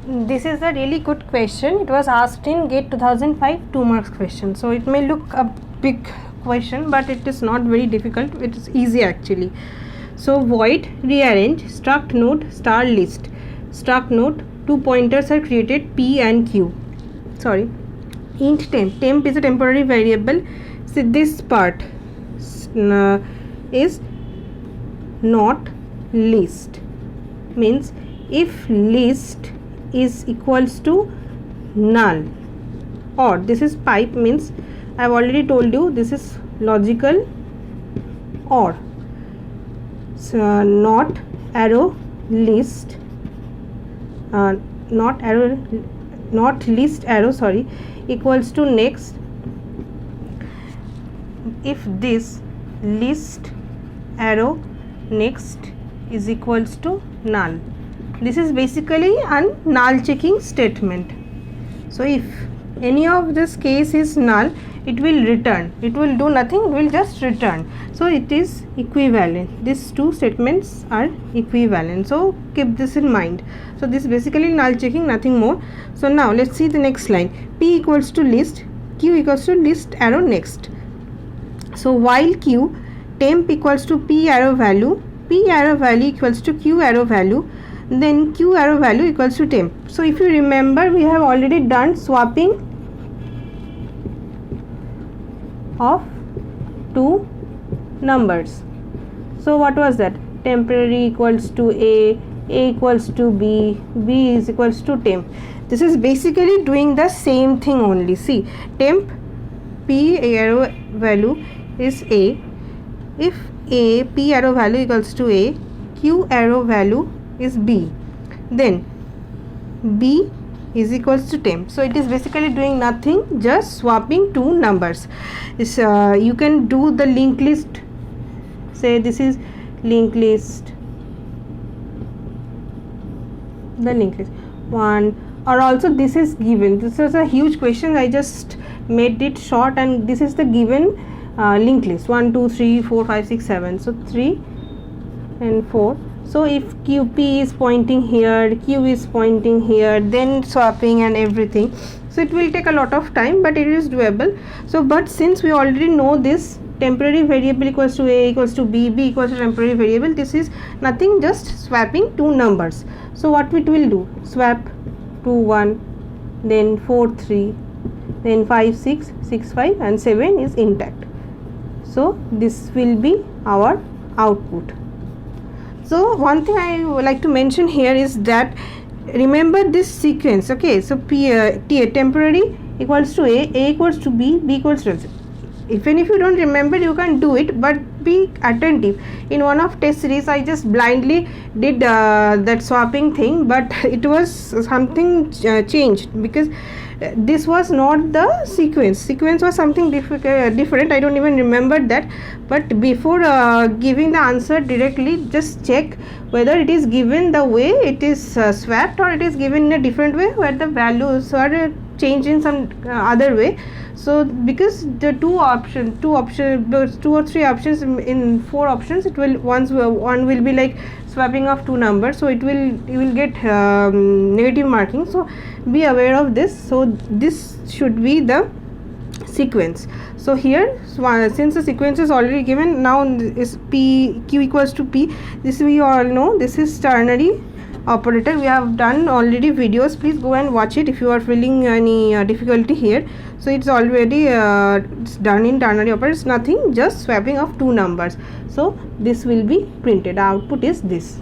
This is a really good question. It was asked in GATE 2005 2 marks question. So it may look a big question, but it is not very difficult. It is easy actually. So void, rearrange, struct node, star list. Struct node, 2 pointers are created, P and Q. Sorry. Int temp. Temp is a temporary variable. So this part is not list. Means if list is equals to null, or this is pipe, means I have already told you this is logical or. So not arrow list, not list arrow, sorry, equals to next if this list arrow next is equals to null. This is basically a null checking statement. So if any of this case is null, it will return. It will do nothing, it will just return. So it is equivalent. These two statements are equivalent. So keep this in mind. So this is basically null checking, nothing more. So now let's see the next line. P equals to list, Q equals to list arrow next. So while Q, temp equals to P arrow value, P arrow value equals to Q arrow value, then Q arrow value equals to temp. So if you remember, we have already done swapping of two numbers. So what was that? Temporary equals to A equals to B is equals to temp. This is basically doing the same thing only. See, temp P arrow value is A. If P arrow value equals to A, Q arrow value is B, then B is equals to temp. So it is basically doing nothing, just swapping two numbers. You can do the linked list. Say this is linked list, the linked list 1, or also this is given. This is a huge question, I just made it short, and this is the given linked list 1 2 3 4 5 6 7. So 3 and 4. So if QP is pointing here, Q is pointing here, then swapping and everything, so it will take a lot of time, but it is doable. So but since we already know this temporary variable equals to A equals to B equals to temporary variable, this is nothing, just swapping two numbers. So what it will do, swap 2 1, then 4 3, then 5 6, 6 5, and 7 is intact. So this will be our output. So one thing I would like to mention here is that remember this sequence. Okay, so temporary equals to A equals to B equals to Z. Even if you don't remember, you can do it, but be attentive. In one of test series, I just blindly did that swapping thing, but it was something changed, because this was not the sequence. Sequence was something different. I don't even remember that. But before giving the answer directly, just check whether it is given the way it is swapped, or it is given in a different way where the values are changed in some other way. So because the two or three options in 4 options, it will one will be like swapping of two numbers, so you will get negative marking. So be aware of this. So this should be the sequence. So here, since the sequence is already given, now is Q equals to P. This we all know. This is ternary operator. We have done already videos. Please go and watch it if you are feeling any difficulty here. So it's already it's done in ternary operator. It's nothing, just swapping of two numbers. So this will be printed. Output is this.